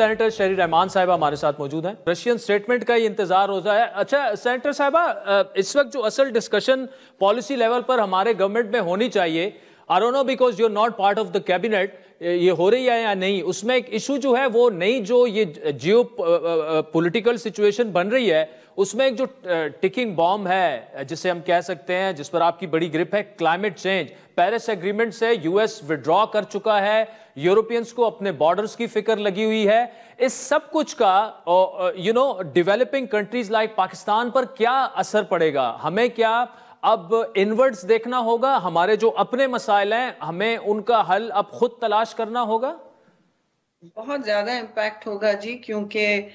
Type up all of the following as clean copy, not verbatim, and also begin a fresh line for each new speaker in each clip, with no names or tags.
Senator شہری رحمان صاحبہ ہمارے ساتھ موجود ہیں. رشین سٹیٹمنٹ کا یہ انتظار ہو رہا ہے. اچھا سینیٹر صاحبہ، اس وقت جو اصل ڈسکشن پالیسی لیول پر ہمارے گورنمنٹ میں ہونی چاہیے، I don't know because you're not part of the cabinet، یہ ہو رہی ہے یا نہیں، اس میں ایک ایشو جو ہے وہ نئی جو یہ جیو پولیٹیکل سچویشن بن رہی ہے، اس میں ایک جو ٹکنگ بام ہے جسے ہم کہہ سکتے ہیں، جس پر آپ کی بڑی گرپ ہے، کلائمیٹ چینج. پیرس ایگریمنٹ سے یو ایس وڈرا کر چکا ہے، یورپینز کو اپنے بارڈرز کی فکر لگی ہوئی ہے. اس سب کچھ کا ڈیولپنگ کنٹریز لائک پاکستان پر کیا اثر پڑے گا؟ ہمیں کیا اب انورڈز دیکھنا ہوگا؟ ہمارے جو اپنے مسائل ہیں ہمیں ان کا حل اب خود تلاش کرنا ہوگا؟
بہت زیادہ امپیکٹ ہوگا جی، کیونکہ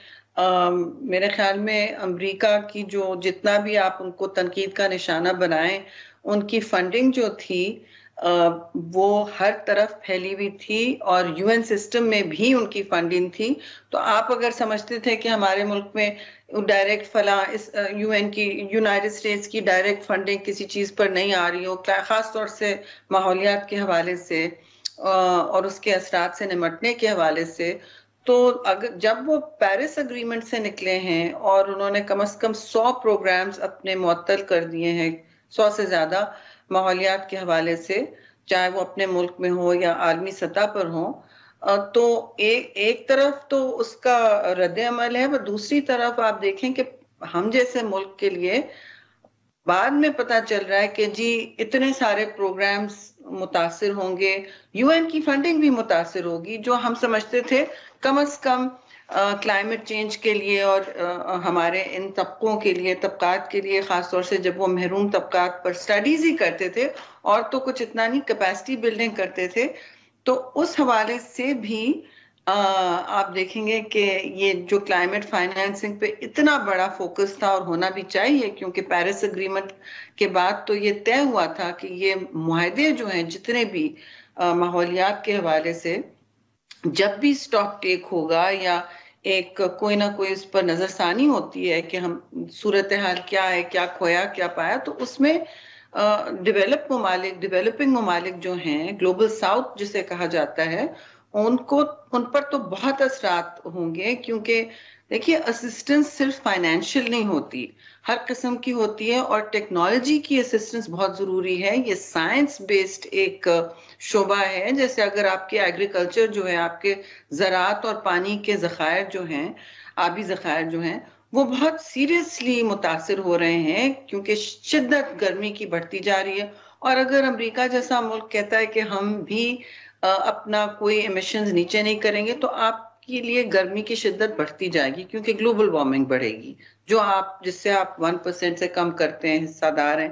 میرے خیال میں امریکہ کی جو جتنا بھی آپ ان کو تنقید کا نشانہ بنائیں، ان کی فنڈنگ جو تھی وہ ہر طرف پھیلی ہوئی تھی، اور یو این سسٹم میں بھی ان کی فنڈنگ تھی. تو آپ اگر سمجھتے تھے کہ ہمارے ملک میں ڈائریکٹ فلاں یو این کی یونائٹڈ اسٹیٹس کی ڈائریکٹ فنڈنگ کسی چیز پر نہیں آ رہی ہو، خاص طور سے ماحولیات کے حوالے سے اور اس کے اثرات سے نمٹنے کے حوالے سے، تو جب وہ پیرس اگریمنٹ سے نکلے ہیں اور انہوں نے کم از کم 100 پروگرامز اپنے معطل کر دیے ہیں، 100 سے زیادہ ماحولیات کے حوالے سے، چاہے وہ اپنے ملک میں ہو یا عالمی سطح پر ہوں، تو ایک طرف تو اس کا رد عمل ہے، اور دوسری طرف آپ دیکھیں کہ ہم جیسے ملک کے لیے بعد میں پتا چل رہا ہے کہ جی اتنے سارے پروگرامز متاثر ہوں گے، یو این کی فنڈنگ بھی متاثر ہوگی، جو ہم سمجھتے تھے کم از کم کلائمیٹ چینج کے لیے اور ہمارے ان طبقات کے لیے، خاص طور سے جب وہ محروم طبقات پر سٹڈیز ہی کرتے تھے اور تو کچھ اتنا نہیں، کیپیسٹی بلڈنگ کرتے تھے. تو اس حوالے سے بھی آپ دیکھیں گے کہ یہ جو کلائمیٹ فائنانسنگ پہ اتنا بڑا فوکس تھا، اور ہونا بھی چاہیے، کیونکہ پیرس اگریمنٹ کے بعد تو یہ طے ہوا تھا کہ یہ معاہدے جو ہیں جتنے بھی ماحولیات کے حوالے سے، جب بھی سٹاک ٹیک ہوگا یا ایک کوئی نہ کوئی اس پر نظر ثانی ہوتی ہے کہ ہم صورتحال کیا ہے، کیا کھویا کیا پایا، تو اس میں ڈیولپنگ ممالک جو ہیں، گلوبل ساؤتھ جسے کہا جاتا ہے، ان پر تو بہت اثرات ہوں گے. کیونکہ دیکھیے اسسٹنس صرف فائنینشیل نہیں ہوتی، ہر قسم کی ہوتی ہے، اور ٹیکنالوجی کی اسسٹنس بہت ضروری ہے. یہ سائنس بیسڈ ایک شعبہ ہے. جیسے اگر آپ کے ایگریکلچر جو ہے، آپ کے زراعت اور پانی کے ذخائر جو ہیں، آبی ذخائر جو ہیں، وہ بہت سیریسلی متاثر ہو رہے ہیں، کیونکہ شدت گرمی کی بڑھتی جا رہی ہے. اور اگر امریکہ جیسا ملک کہتا ہے کہ ہم بھی اپنا کوئی ایمیشنز نیچے نہیں کریں گے، تو آپ کے لیے گرمی کی شدت بڑھتی جائے گی، کیونکہ گلوبل وارمنگ بڑھے گی، جس سے آپ 1% سے کم کرتے ہیں، حصہ دار ہیں.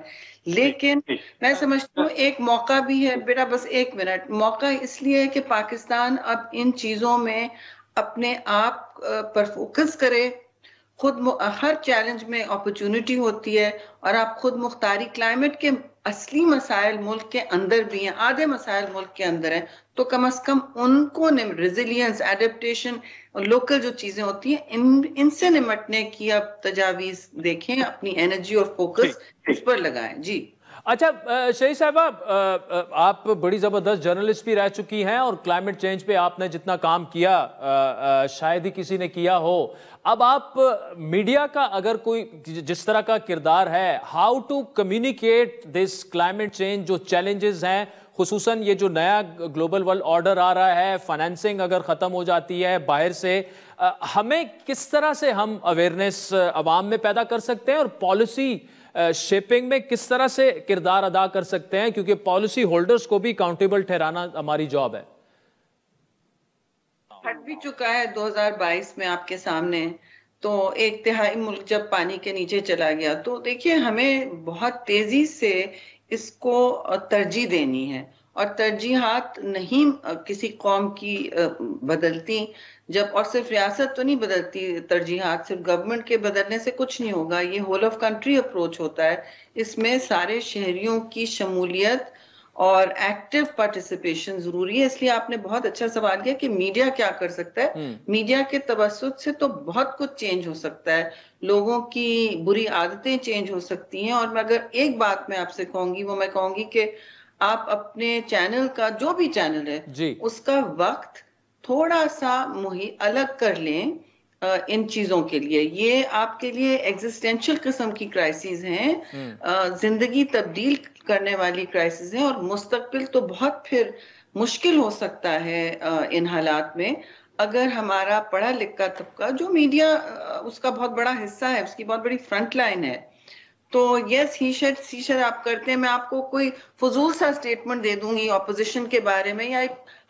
لیکن میں سمجھتی ہوں ایک موقع بھی ہے، بیٹا بس 1 منٹ، موقع اس لیے ہے کہ پاکستان اب ان چیزوں میں اپنے آپ پر فوکس کرے. ہر چیلنج میں اپرچونٹی ہوتی ہے، اور آپ خود مختاری، کلائمیٹ کے اصلی مسائل ملک کے اندر بھی ہیں، آدھے مسائل ملک کے اندر ہیں، تو کم از کم ان کو ریزیلینس، ایڈپٹیشن، لوکل جو چیزیں ہوتی ہیں ان سے نمٹنے کی آپ تجاویز دیکھیں، اپنی انرجی اور فوکس اس پر لگائیں. جی
اچھا شہید صاحبہ، آپ بڑی زبردست جرنلسٹ بھی رہ چکی ہیں، اور کلائمیٹ چینج پہ آپ نے جتنا کام کیا شاید ہی کسی نے کیا ہو. اب آپ میڈیا کا اگر کوئی جس طرح کا کردار ہے، how to communicate this climate change, جو چیلنجز ہیں، خصوصاً یہ جو نیا گلوبل ورلڈ آرڈر آ رہا ہے، فائنینسنگ اگر ختم ہو جاتی ہے باہر سے، ہمیں کس طرح سے ہم اویئرنیس عوام میں پیدا کر سکتے ہیں، اور پالیسی شیپنگ میں کس طرح سے کردار ادا کر سکتے ہیں، کیونکہ پالیسی ہولڈرز کو بھی اکاؤنٹیبل ٹھہرانا ہماری جاب ہے.
ہٹ بھی چکا ہے 2022 میں آپ کے سامنے. تو 1/3 ملک جب پانی کے نیچے چلا گیا، تو دیکھیے ہمیں بہت تیزی سے اس کو ترجیح دینی ہے، اور ترجیحات نہیں کسی قوم کی بدلتی، اور صرف ریاست تو نہیں بدلتی، ترجیحات صرف گورنمنٹ کے بدلنے سے کچھ نہیں ہوگا. یہ ہول آف کنٹری اپروچ ہوتا ہے، اس میں سارے شہریوں کی شمولیت اور ایکٹیو پارٹیسپیشن ضروری ہے. اس لیے آپ نے بہت اچھا سوال کیا کہ میڈیا کیا کر سکتا ہے. میڈیا کے توسط سے تو بہت کچھ چینج ہو سکتا ہے، لوگوں کی بری عادتیں چینج ہو سکتی ہیں. اور میں اگر ایک بات میں آپ سے کہوں گی، وہ میں کہوں گی کہ آپ اپنے چینل کا، جو بھی چینل ہے، اس کا وقت تھوڑا سا الگ کر لیں ان چیزوں کے لیے. یہ آپ کے لیے ایگزسٹینشل قسم کی کرائسس ہیں, زندگی تبدیل کرنے والی کرائسس ہیں, اور مستقبل تو بہت پھر مشکل ہو سکتا ہے ان حالات میں اگر ہمارا پڑھا لکھا طبقہ, جو میڈیا اس کا بہت بڑا حصہ ہے, اس کی بہت بڑی فرنٹ لائن ہے, تو یس ہی شیڈ آپ کرتے ہیں. میں آپ کو کوئی فضول سا سٹیٹمنٹ دے دوں گی اپوزیشن کے بارے میں یا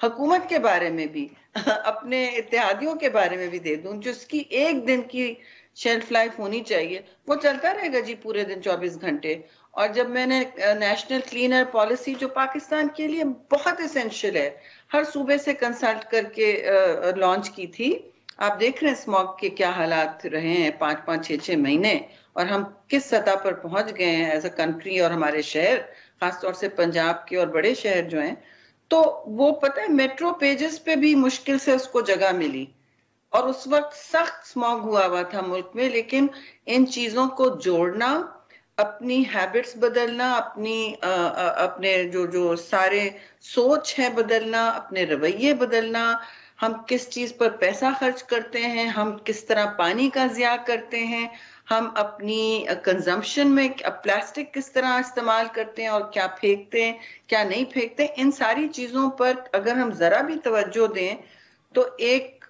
حکومت کے بارے میں بھی, اپنے اتحادیوں کے بارے میں بھی دے دوں, جس کی ایک دن کی شیلف لائف ہونی چاہیے, وہ چلتا رہے گا جی پورے دن 24 گھنٹے. اور جب میں نے نیشنل کلین ایئر پالیسی جو پاکستان کے لیے بہت اسینشیل ہے, ہر صوبے سے کنسلٹ کر کے لانچ کی تھی, آپ دیکھ رہے ہیں اسموگ کے کیا حالات رہے ہیں 5-5, 6-6 مہینے, اور ہم کس سطح پر پہنچ گئے ہیں ایز اے کنٹری, اور ہمارے شہر خاص طور سے پنجاب کے اور بڑے شہر جو ہیں, تو وہ پتہ ہے میٹرو پیجز پہ بھی مشکل سے اس کو جگہ ملی, اور اس وقت سخت اسموگ ہوا تھا ملک میں. لیکن ان چیزوں کو جوڑنا, اپنی ہیبٹس بدلنا, اپنے جو سارے سوچ ہے بدلنا, اپنے رویے بدلنا, ہم کس چیز پر پیسہ خرچ کرتے ہیں, ہم کس طرح پانی کا ضیاع کرتے ہیں, ہم اپنی کنزمپشن میں پلاسٹک کس طرح استعمال کرتے ہیں اور کیا پھینکتے ہیں کیا نہیں پھینکتے, ان ساری چیزوں پر اگر ہم ذرا بھی توجہ دیں تو ایک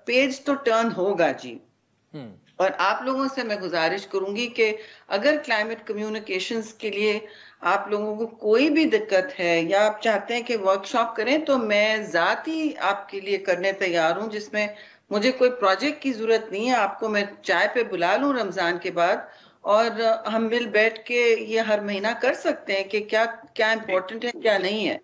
پیج تو ٹرن ہوگا جی. اور آپ لوگوں سے میں گزارش کروں گی کہ اگر کلائمیٹ کمیونیکیشنز کے لیے آپ لوگوں کو کوئی بھی دقت ہے یا آپ چاہتے ہیں کہ ورکشاپ کریں, تو میں ذاتی آپ کے لیے کرنے تیار ہوں, جس میں مجھے کوئی پروجیکٹ کی ضرورت نہیں ہے. آپ کو میں چائے پہ بلا لوں رمضان کے بعد, اور ہم مل بیٹھ کے یہ ہر مہینہ کر سکتے ہیں کہ کیا امپورٹنٹ ہے کیا نہیں ہے.